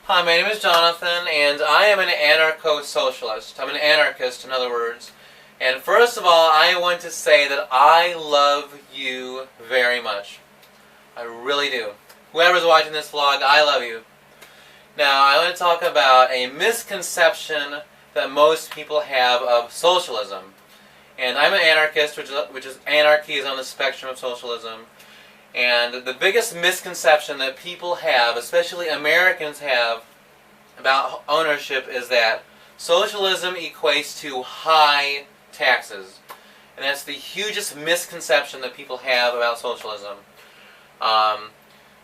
Hi, my name is Jonathan, and I am an anarcho-socialist. I'm an anarchist, in other words. And first of all, I want to say that I love you very much. I really do. Whoever's watching this vlog, I love you. Now, I want to talk about a misconception that most people have of socialism. And I'm an anarchist, which is anarchy is on the spectrum of socialism. And the biggest misconception that people have, especially Americans have, about ownership is that socialism equates to high taxes. And that's the hugest misconception that people have about socialism.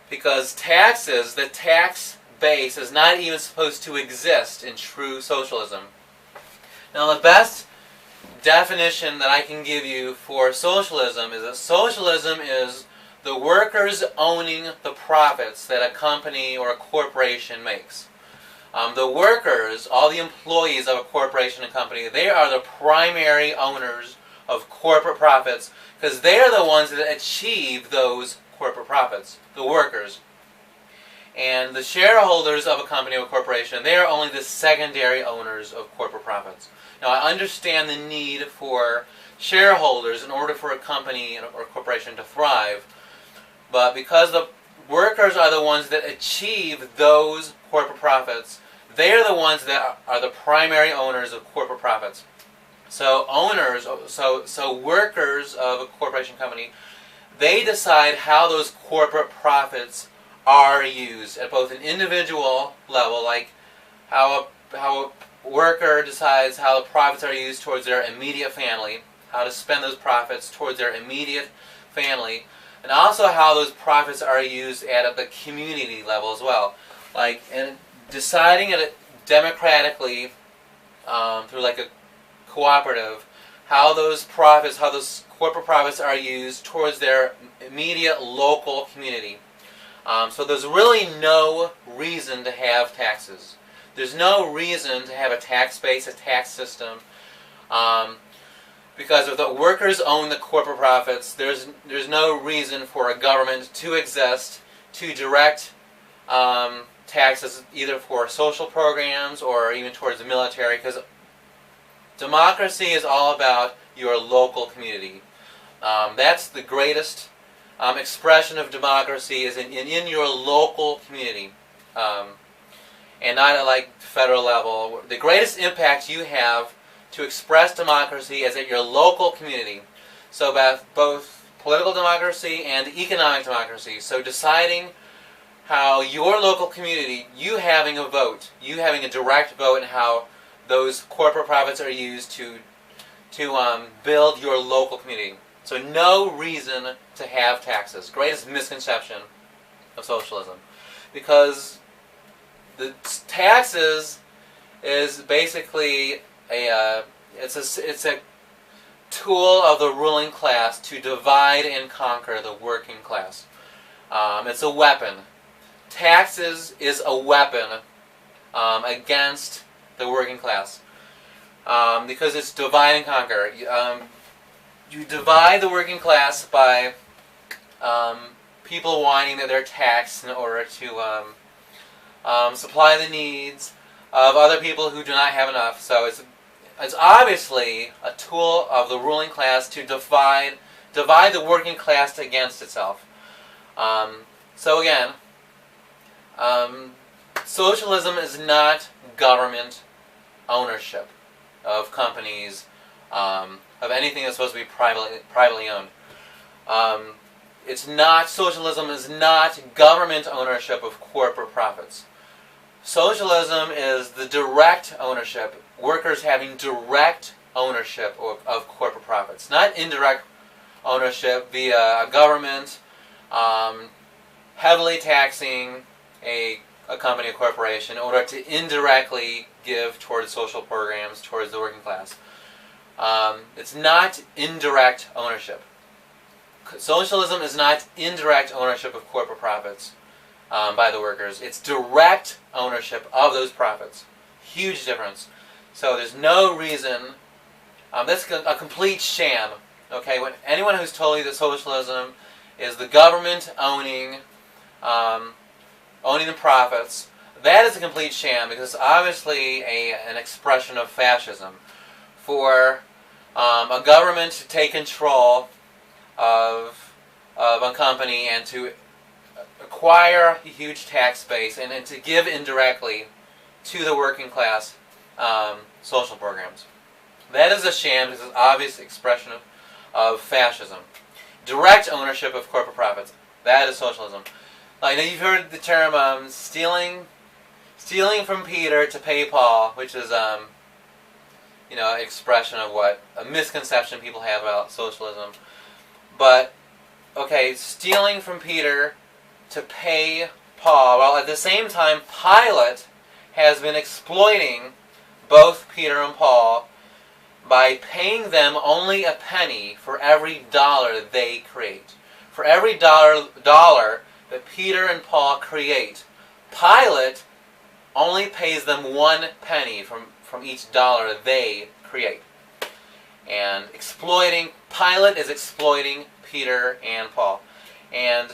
Because taxes, the tax base, is not even supposed to exist in true socialism. Now, the best definition that I can give you for socialism is that socialism is the workers owning the profits that a company or a corporation makes. The workers, all the employees of a corporation and company, they are the primary owners of corporate profits because they are the ones that achieve those corporate profits, the workers. And the shareholders of a company or a corporation, they are only the secondary owners of corporate profits. Now, I understand the need for shareholders in order for a company or corporation to thrive, but because the workers are the ones that achieve those corporate profits, they are the ones that are the primary owners of corporate profits. So workers of a corporation company, they decide how those corporate profits are used at both an individual level, like how a worker decides how the profits are used towards their immediate family, how to spend those profits towards their immediate family, and also how those profits are used at the community level as well. Like, and deciding it democratically through like a cooperative, how those corporate profits are used towards their immediate local community. So there's really no reason to have taxes. There's no reason to have a tax base, a tax system, because if the workers own the corporate profits, there's no reason for a government to exist to direct taxes either for social programs or even towards the military, because democracy is all about your local community. That's the greatest expression of democracy is in your local community, and not at like federal level. The greatest impact you have to express democracy is at your local community. So about both political democracy and economic democracy. So deciding how your local community, you having a vote, you having a direct vote in how those corporate profits are used to build your local community. So no reason to have taxes. Greatest misconception of socialism. Because the taxes is basically it's a tool of the ruling class to divide and conquer the working class. It's a weapon. Taxes is a weapon against the working class because it's divide and conquer. You divide the working class by people whining that they're taxed in order to supply the needs of other people who do not have enough. So it's obviously a tool of the ruling class to divide the working class against itself. So again, socialism is not government ownership of companies, of anything that's supposed to be privately owned. Socialism is not government ownership of corporate profits. Socialism is the direct ownership, workers having direct ownership of corporate profits, not indirect ownership via a government heavily taxing a company or corporation in order to indirectly give towards social programs, towards the working class. It's not indirect ownership. Socialism is not indirect ownership of corporate profits by the workers. It's direct ownership of those profits. Huge difference. So there's no reason. That's a complete sham. Okay, when anyone who's told you that socialism is the government owning the profits, that is a complete sham, because it's obviously an expression of fascism. For a government to take control of a company and to acquire a huge tax base and to give indirectly to the working class social programs. That is a sham, because it's an obvious expression of fascism. Direct ownership of corporate profits. That is socialism. Like, you've heard the term stealing from Peter to pay Paul, which is expression of what a misconception people have about socialism. But okay, stealing from Peter to pay Paul. Well, at the same time, Pilate has been exploiting both Peter and Paul by paying them only a penny for every dollar they create. For every dollar that Peter and Paul create, Pilate only pays them 1 penny from each dollar they create. And Pilate is exploiting Peter and Paul. And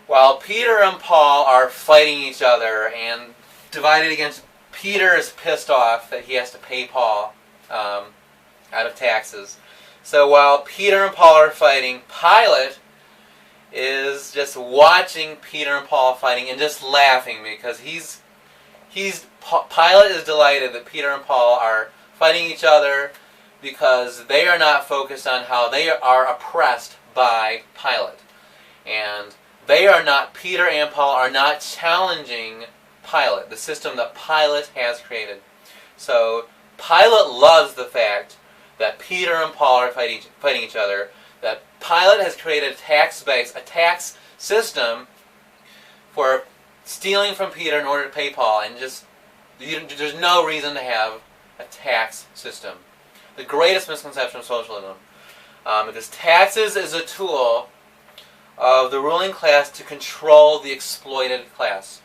while Peter and Paul are fighting each other and divided against, Peter is pissed off that he has to pay Paul out of taxes. So while Peter and Paul are fighting, Pilate is just watching Peter and Paul fighting and just laughing, because Pilate is delighted that Peter and Paul are fighting each other, because they are not focused on how they are oppressed by Pilate. And Peter and Paul are not challenging Pilate, the system that Pilate has created. So Pilate loves the fact that Peter and Paul are fighting each other, that Pilate has created a tax base, a tax system for stealing from Peter in order to pay Paul, and there's no reason to have a tax system. The greatest misconception of socialism. Because taxes is a tool of the ruling class to control the exploited class.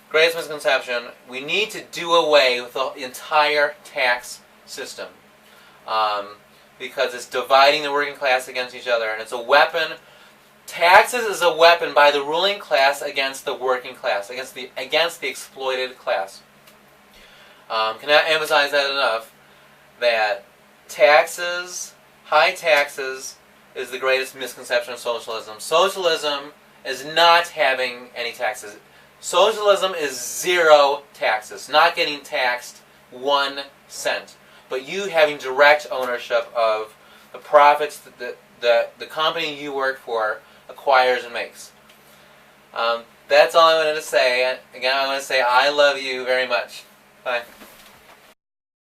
Greatest misconception, we need to do away with the entire tax system. Because it's dividing the working class against each other, and it's a weapon. Taxes is a weapon by the ruling class against the working class, against the exploited class. Cannot emphasize that enough, that high taxes, is the greatest misconception of socialism. Socialism is not having any taxes. Socialism is 0 taxes, not getting taxed 1 cent, but you having direct ownership of the profits that the company you work for acquires and makes. That's all I wanted to say. Again, I want to say I love you very much. Bye.